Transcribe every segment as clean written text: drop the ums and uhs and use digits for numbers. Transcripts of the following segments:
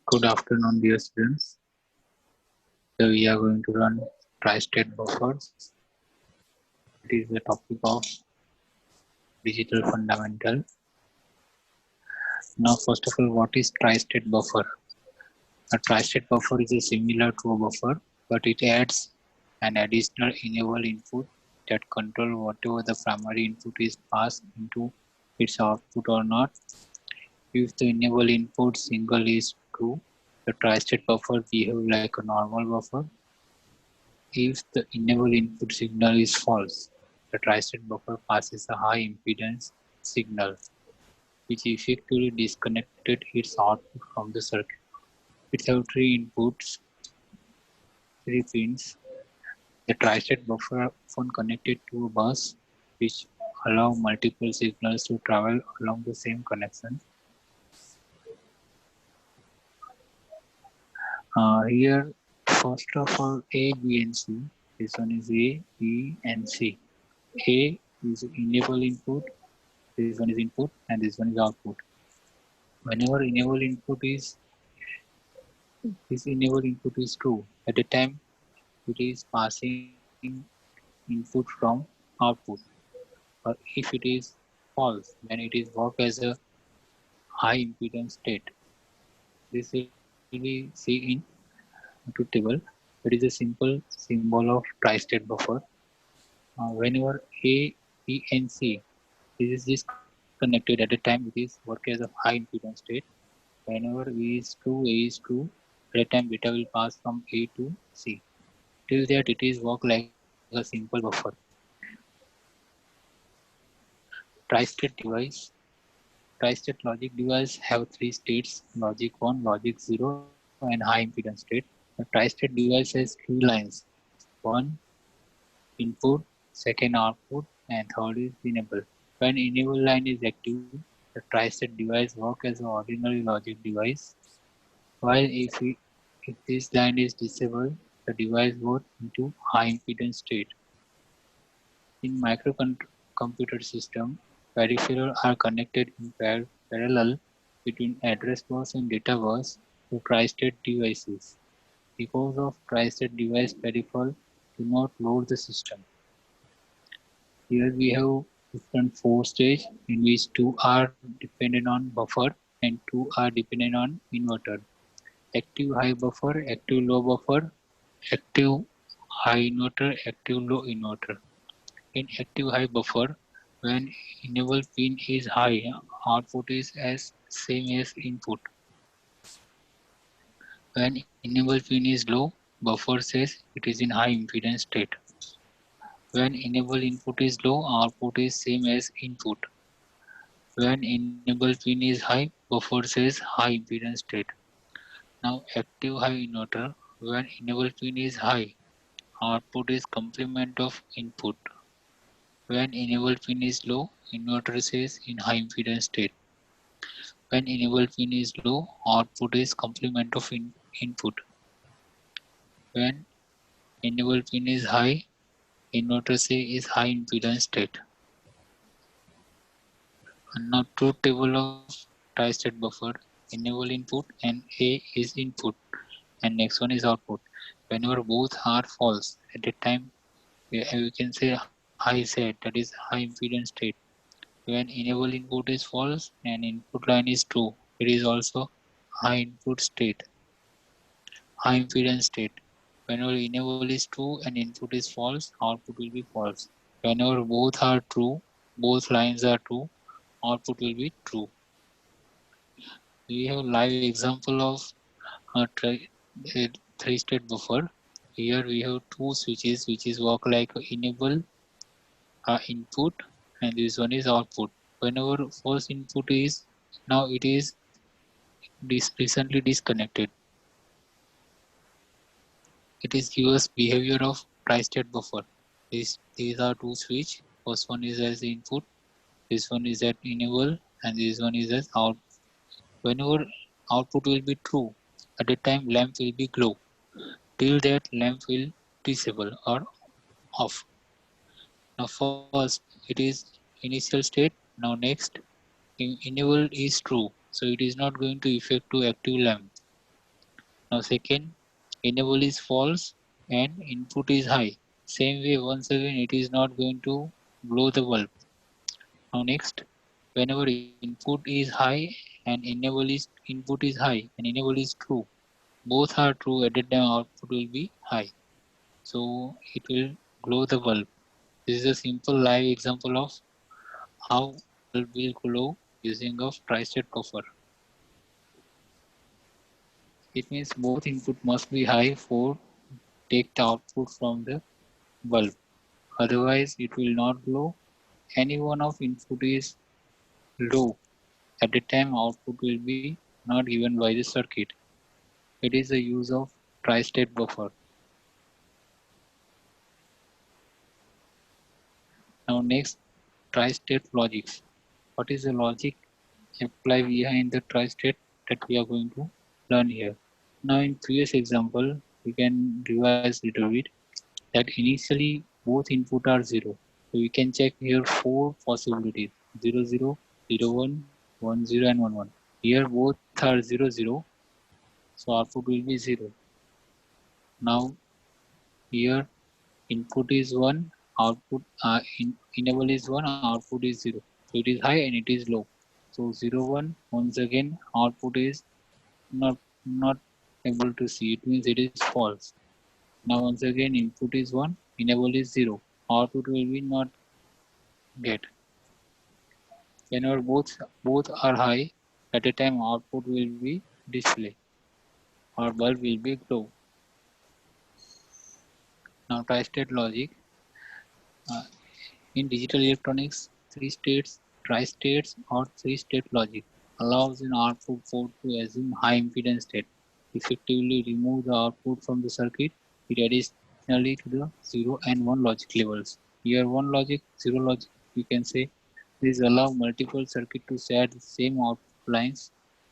Good afternoon, dear students. So we are going to learn tri-state buffers. It is the topic of digital fundamental. Now, first of all, what is tri-state buffer? A tri-state buffer is similar to a buffer, but it adds an additional enable input that control whatever the primary input is passed into its output or not. If the enable input single is true, the tri-state buffer behaves like a normal buffer. If the enable input signal is false, the tri-state buffer passes a high impedance signal, which effectively disconnected its output from the circuit. It has three inputs, three pins. The tri-state buffer often connected to a bus, which allow multiple signals to travel along the same connection. Here, first of all, A, B, and C. This one is A, B, and C. A is enable input, this one is input, and this one is output. Whenever enable input is this enable input is true, at the time it is passing input from output. Or if it is false, then it is work as a high impedance state. This will be seen in two table. It is a simple symbol of tri-state buffer. Whenever A, B, and C is disconnected, at the time it is work as a high impedance state. Whenever V is true, A is true, at the time beta will pass from A to C. Till that it is work like a simple buffer. Tri-state device. Tri-state logic device have three states, logic 1, logic 0, and high impedance state. The tri-state device has three lines. One input, second output, and third is enable. When enable line is active, the tri-state device works as an ordinary logic device. While if this line is disabled, the device goes into high impedance state. In microcomputer system, peripherals are connected in parallel between address bus and data bus to tri-state devices. Because of tri-state device peripheral do not load the system. Here we have different four stages in which two are dependent on buffer and two are dependent on inverter. Active high buffer, active low buffer, active high inverter, active low inverter. In active high buffer, when enable pin is high, output is as same as input. When enable pin is low, buffer says it is in high impedance state. When enable input is low, output is same as input. When enable pin is high, buffer says high impedance state. Now active high inverter, when enable pin is high, output is complement of input. When enable pin is low, inverter says in high impedance state. When enable pin is low, output is complement of input. When enable pin is high, inverter say is high impedance state. And now truth table of tri-state buffer, enable input and A is input and next one is output. Whenever both are false, at the time we can say high set, that is high impedance state. When enable input is false and input line is true, it is also high input state, high impedance state. Whenever enable is true and input is false, output will be false. Whenever both are true, both lines are true, output will be true. We have live example of a three-state buffer. Here we have two switches which is work like enable input and this one is output. Whenever false input is, now it is recently disconnected. It is gives behavior of tri-state buffer. These are two switch. First one is as input, this one is at enable, and this one is as out. Whenever output will be true, at the time lamp will be glow. Till that lamp will disable or off. Now first it is initial state. Now next enable is true, so it is not going to affect to active lamp. Now second, enable is false and input is high. Same way, once again it is not going to blow the bulb. Now next, whenever input is high and input is high and enable is true, both are true at the time output will be high. So it will glow the bulb. This is a simple live example of how bulb will glow using a tri-state buffer. It means both input must be high for take the output from the bulb. Otherwise, it will not glow. Any one of input is low. At the time, output will be not given by the circuit. It is the use of tri-state buffer. Now next, tri-state logics. What is the logic applied behind the tri-state that we are going to learn here? Now in previous example, we can revise little bit that initially both input are 0. So we can check here 4 possibilities 0, 0, 0, 1, 1, 0 and 1, 1. Here both are 0, 0. So output will be 0. Now here input is 1, output enable is 1, output is 0. So it is high and it is low. So 0, 1, once again output is not able to see. It means it is false. Now once again input is 1, enable is 0. Output will be not get. Whenever both are high, at a time output will be display or bulb will be glow. Now tri-state logic. Uh, in digital electronics, tri-states or three-state logic allows an output port to assume high impedance state, effectively remove the output from the circuit, it additionally to the 0 and 1 logic levels. Here 1 logic, 0 logic, we can say. These allow multiple circuits to share the same output lines,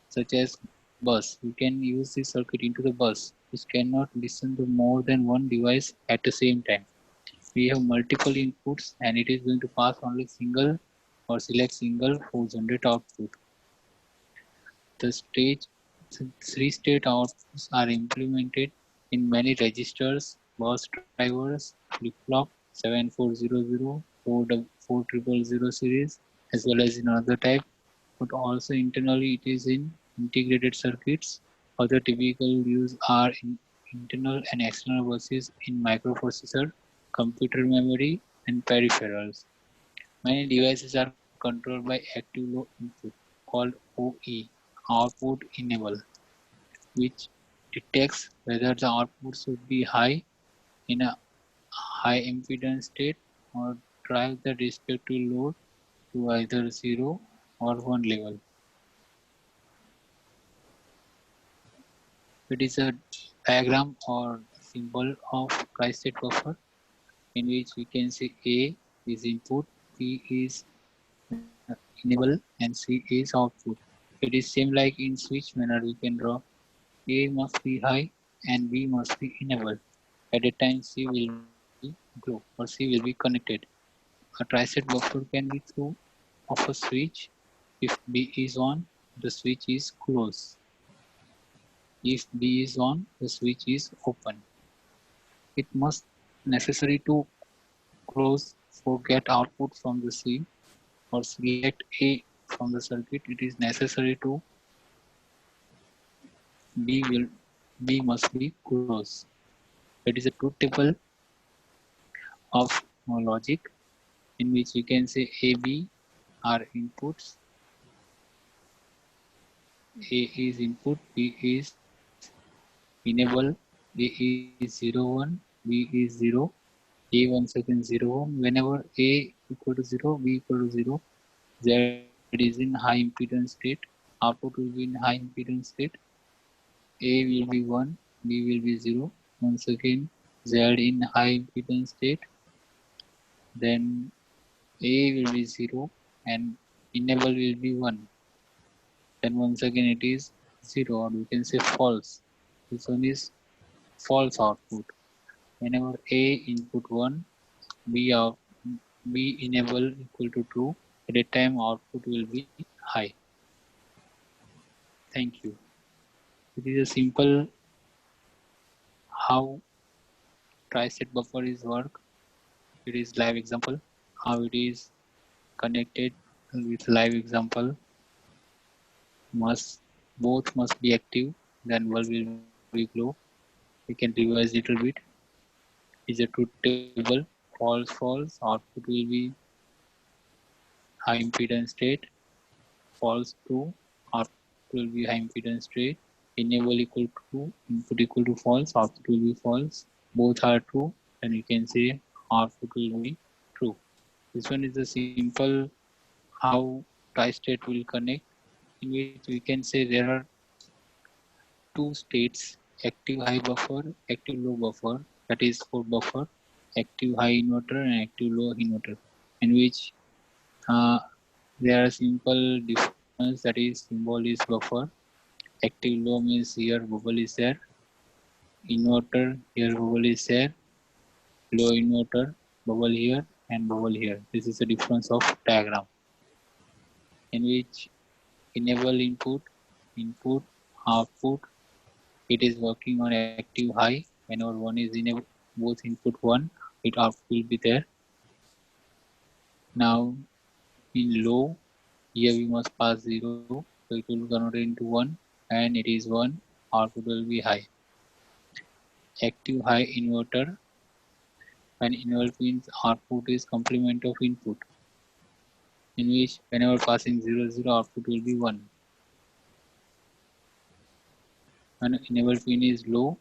such as bus. We can use this circuit into the bus, which cannot listen to more than one device at the same time. We have multiple inputs and it is going to pass only single or select single for generate output. The three-state outputs are implemented in many registers, bus drivers, flip-flop, 7400, 4000 series, as well as in other type, but also internally it is in integrated circuits. Other typical use are in internal and external buses in microprocessor, computer memory, and peripherals. Many devices are controlled by active low input called OE, output enable, which detects whether the output should be high in a high impedance state or drive the respective load to either 0 or 1 level. It is a diagram or symbol of tri-state buffer in which we can say A is input, B is enable and C is output. It is same like in switch manner we can draw A must be high and B must be enabled. At a time C will be glow or C will be connected. A tri-state buffer can be through of a switch. If B is on, the switch is closed. If B is on, the switch is open. It must necessary to close for get output from the C or select A from the circuit. It is necessary to B must be closed. It is a truth table of logic in which we can say A, B are inputs. A is input, B is enable, A is 0, 1, B is 0, A once again 0, 1. Whenever A equal to 0, B equal to 0, Z is in high impedance state, output will be in high impedance state, A will be 1, B will be 0, once again Z in high impedance state, then A will be 0 and enable will be 1. Then once again it is 0 or we can say false. This one is false output. Whenever A input 1, B out, B enable equal to true, at a time output will be high. Thank you. It is a simple how tri-state buffer is work. It is live example. How it is connected with live example. Both must be active. Then bulb will be glow. We can revise little bit. Is a truth table. False. Output will be high impedance state. False true. Output will be high impedance state. Enable equal to true. Input equal to false. Output will be false. Both are true. Then you can say output will be true. This one is a simple how tri-state will connect, in which we can say there are two states: active high buffer, active low buffer, that is for buffer, active high inverter and active low inverter, in which uh, there are simple difference, that is symbol is buffer. Active low means here bubble is there, inverter here bubble is there, low inverter bubble here and bubble here. This is the difference of diagram, in which enable input, output, it is working on active high. Whenever one is enabled, both input 1, it output will be there. Now in low, here we must pass 0, so it will convert into 1, and it is 1, output will be high. Active high inverter, when inverter means output is complement of input, in which whenever passing 0, 0, output will be 1. When enable pin is low,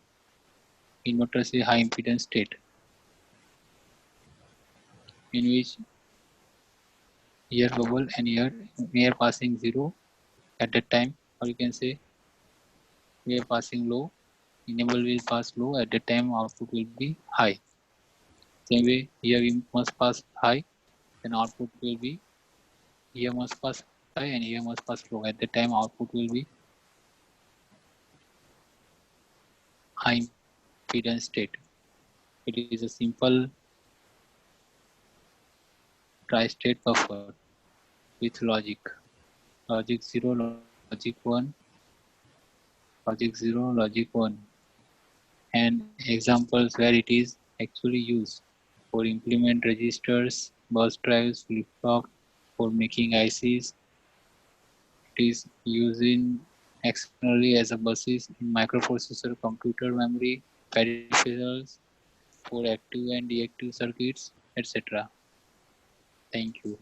inverter is high impedance state, in which here bubble and here passing 0 at that time, or you can say we are passing low, enable will pass low, at that time output will be high. Same way here we must pass high, then output will be, here must pass high and here must pass low, at that time output will be high impedance state. It is a simple tri-state buffer with logic. Logic 0, logic 1, logic 0, logic 1, and examples where it is actually used for implement registers, bus drives, flip-flop, for making ICs. It is used in externally as a buses in microprocessor, computer memory, peripherals, for active and deactive circuits, etc. Thank you.